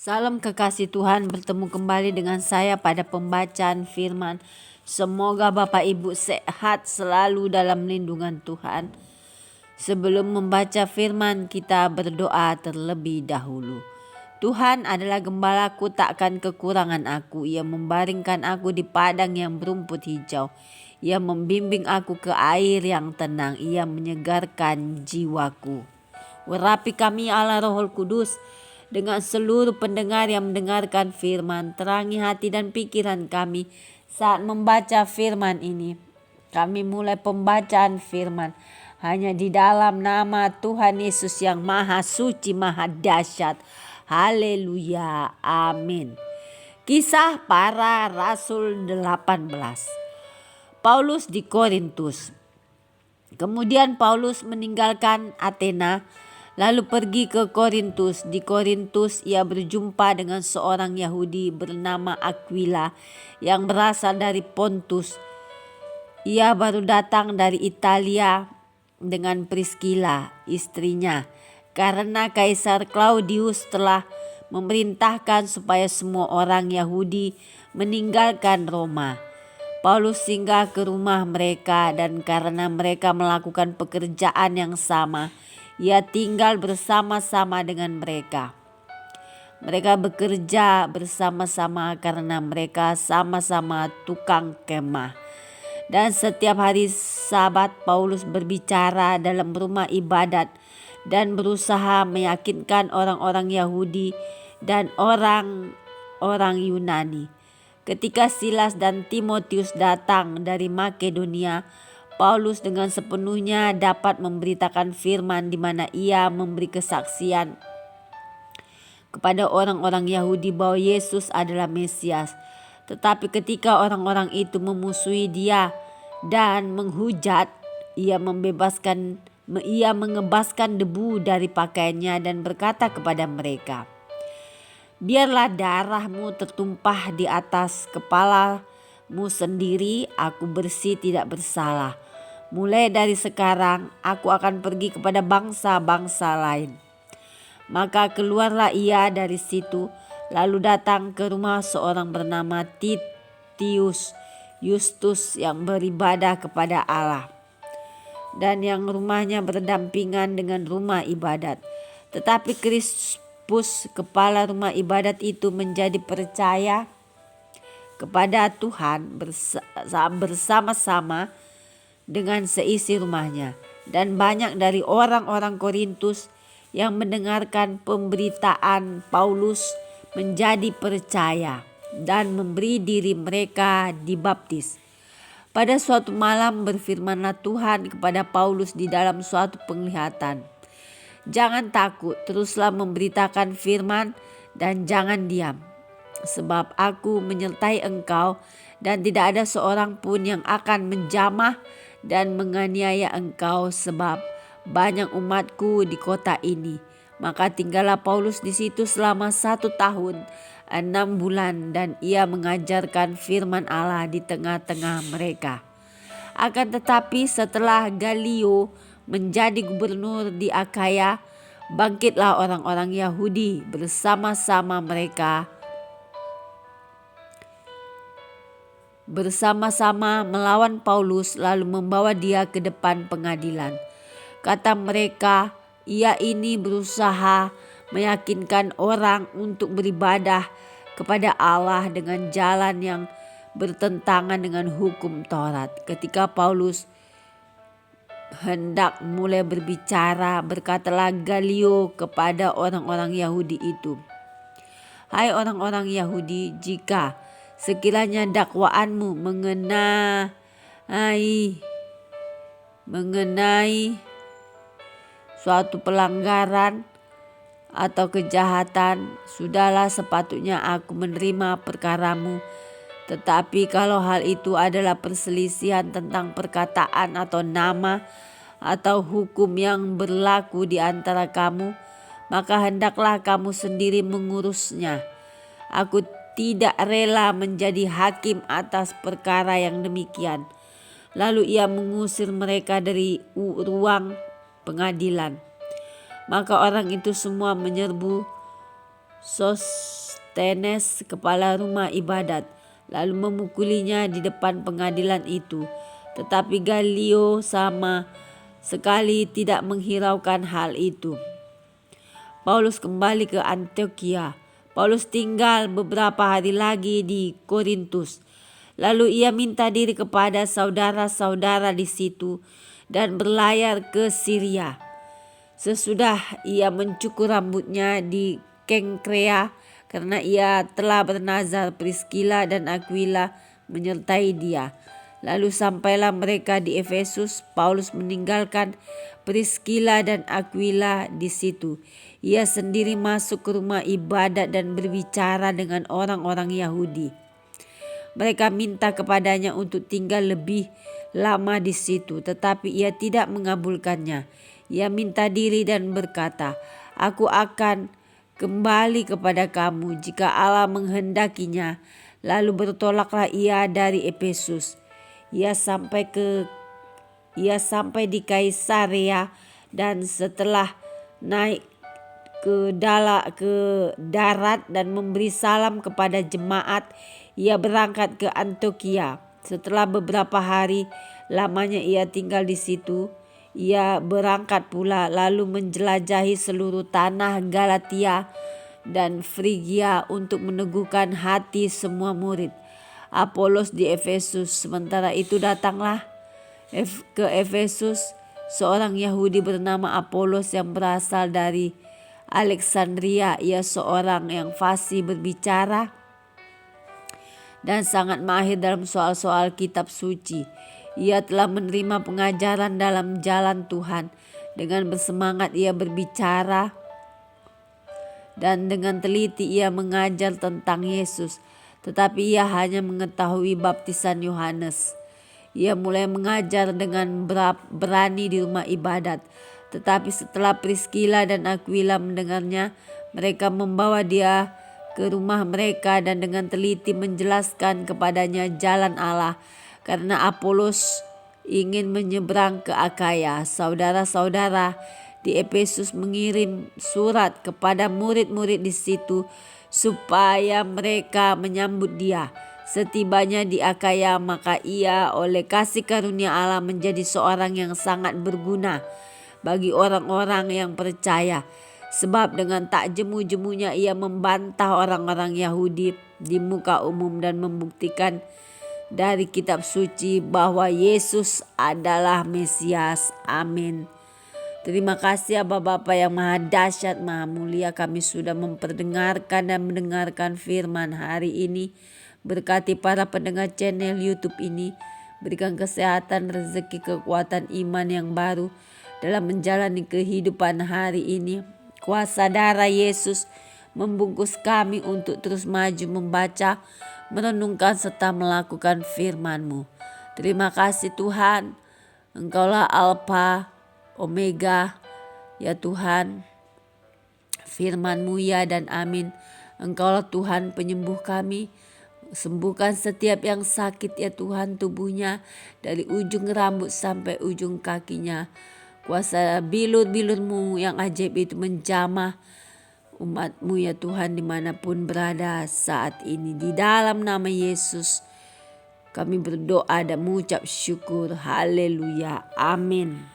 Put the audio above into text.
Salam kekasih Tuhan, bertemu kembali dengan saya pada pembacaan firman. Semoga Bapak Ibu sehat selalu dalam lindungan Tuhan. Sebelum membaca firman, kita berdoa terlebih dahulu. Tuhan adalah gembalaku, takkan kekurangan aku. Ia membaringkan aku di padang yang berumput hijau. Ia membimbing aku ke air yang tenang. Ia menyegarkan jiwaku. Urapi kami Allah Roh Kudus, dengan seluruh pendengar yang mendengarkan firman. Terangi hati dan pikiran kami saat membaca firman ini. Kami mulai pembacaan firman hanya di dalam nama Tuhan Yesus yang maha suci, maha dahsyat. Haleluya, amin. Kisah para Rasul 18. Paulus di Korintus. Kemudian Paulus meninggalkan Athena, lalu pergi ke Korintus. Di Korintus ia berjumpa dengan seorang Yahudi bernama Aquila yang berasal dari Pontus. Ia baru datang dari Italia dengan Priscilla, istrinya, karena Kaisar Claudius telah memerintahkan supaya semua orang Yahudi meninggalkan Roma. Paulus singgah ke rumah mereka, dan karena mereka melakukan pekerjaan yang sama, ia tinggal bersama-sama dengan mereka. Mereka bekerja bersama-sama karena mereka sama-sama tukang kemah. Dan setiap hari Sabat Paulus berbicara dalam rumah ibadat dan berusaha meyakinkan orang-orang Yahudi dan orang-orang Yunani. Ketika Silas dan Timotius datang dari Makedonia, Paulus dengan sepenuhnya dapat memberitakan firman, di mana ia memberi kesaksian kepada orang-orang Yahudi bahwa Yesus adalah Mesias. Tetapi ketika orang-orang itu memusuhi dia dan menghujat, ia mengebaskan debu dari pakaiannya dan berkata kepada mereka, "Biarlah darahmu tertumpah di atas kepalamu sendiri, aku bersih tidak bersalah. Mulai dari sekarang aku akan pergi kepada bangsa-bangsa lain." Maka keluarlah ia dari situ, lalu datang ke rumah seorang bernama Titius Justus yang beribadah kepada Allah, dan yang rumahnya berdampingan dengan rumah ibadat. Tetapi Krispus, kepala rumah ibadat itu, menjadi percaya kepada Tuhan bersama-sama dengan seisi rumahnya. Dan banyak dari orang-orang Korintus yang mendengarkan pemberitaan Paulus menjadi percaya dan memberi diri mereka dibaptis. Pada suatu malam berfirmanlah Tuhan kepada Paulus di dalam suatu penglihatan, "Jangan takut, teruslah memberitakan firman dan jangan diam. Sebab aku menyertai engkau dan tidak ada seorang pun yang akan menjamah dan menganiaya engkau, sebab banyak umatku di kota ini." Maka tinggallah Paulus di situ selama 1 tahun 6 bulan, dan ia mengajarkan firman Allah di tengah-tengah mereka. Akan tetapi setelah Galio menjadi gubernur di Akaya, bangkitlah orang-orang Yahudi bersama-sama melawan Paulus, lalu membawa dia ke depan pengadilan. Kata mereka, ia ini berusaha meyakinkan orang untuk beribadah kepada Allah dengan jalan yang bertentangan dengan hukum Taurat. Ketika Paulus hendak mulai berbicara, berkatalah Galio kepada orang-orang Yahudi itu, "Hai orang-orang Yahudi, jika sekiranya dakwaanmu mengenai suatu pelanggaran atau kejahatan, sudahlah sepatutnya aku menerima perkaramu. Tetapi kalau hal itu adalah perselisihan tentang perkataan atau nama atau hukum yang berlaku di antara kamu, maka hendaklah kamu sendiri mengurusnya. Aku tidak rela menjadi hakim atas perkara yang demikian." Lalu ia mengusir mereka dari ruang pengadilan. Maka orang itu semua menyerbu Sostenes, kepala rumah ibadat, lalu memukulinya di depan pengadilan itu. Tetapi Galio sama sekali tidak menghiraukan hal itu. Paulus kembali ke Antioquia. Paulus tinggal beberapa hari lagi di Korintus. Lalu ia minta diri kepada saudara-saudara di situ dan berlayar ke Syria. Sesudah ia mencukur rambutnya di Kengkrea karena ia telah bernazar, Priscilla dan Aquila menyertai dia. Lalu sampailah mereka di Efesus. Paulus meninggalkan Priscilla dan Aquila di situ. Ia sendiri masuk ke rumah ibadat dan berbicara dengan orang-orang Yahudi. Mereka minta kepadanya untuk tinggal lebih lama di situ, tetapi ia tidak mengabulkannya. Ia minta diri dan berkata, "Aku akan kembali kepada kamu jika Allah menghendakinya." Lalu bertolaklah ia dari Efesus. Ia sampai di Kaisarea dan setelah naik ke darat dan memberi salam kepada jemaat, ia berangkat ke Antioquia. Setelah beberapa hari lamanya ia tinggal di situ, ia berangkat pula lalu menjelajahi seluruh tanah Galatia dan Frigia untuk meneguhkan hati semua murid. Apolos di Efesus. Sementara itu datanglah ke Efesus seorang Yahudi bernama Apolos yang berasal dari Alexandria. Ia seorang yang fasih berbicara dan sangat mahir dalam soal-soal kitab suci. Ia telah menerima pengajaran dalam jalan Tuhan. Dengan bersemangat ia berbicara dan dengan teliti ia mengajar tentang Yesus. Tetapi ia hanya mengetahui baptisan Yohanes. Ia mulai mengajar dengan berani di rumah ibadat. Tetapi setelah Priscilla dan Aquila mendengarnya, mereka membawa dia ke rumah mereka dan dengan teliti menjelaskan kepadanya jalan Allah. Karena Apolos ingin menyeberang ke Akaya, saudara-saudara di Efesus mengirim surat kepada murid-murid di situ supaya mereka menyambut dia. Setibanya di Akaya, maka ia oleh kasih karunia Allah menjadi seorang yang sangat berguna bagi orang-orang yang percaya. Sebab dengan tak jemu-jemunya ia membantah orang-orang Yahudi di muka umum dan membuktikan dari kitab suci bahwa Yesus adalah Mesias. Amin. Terima kasih ya Bapak yang maha dahsyat, maha mulia. Kami sudah memperdengarkan dan mendengarkan firman hari ini. Berkati para pendengar channel YouTube ini. Berikan kesehatan, rezeki, kekuatan, iman yang baru dalam menjalani kehidupan hari ini. Kuasa darah Yesus membungkus kami untuk terus maju membaca, merenungkan serta melakukan firman-Mu. Terima kasih Tuhan. Engkaulah Alfa, Omega, ya Tuhan. Firman-Mu ya dan amin. Engkaulah Tuhan penyembuh kami. Sembuhkan setiap yang sakit ya Tuhan, tubuhnya dari ujung rambut sampai ujung kakinya. Kuasa bilur-bilur-Mu yang ajaib itu menjamah umat-Mu ya Tuhan dimanapun berada saat ini. Di dalam nama Yesus kami berdoa dan mengucap syukur. Haleluya. Amin.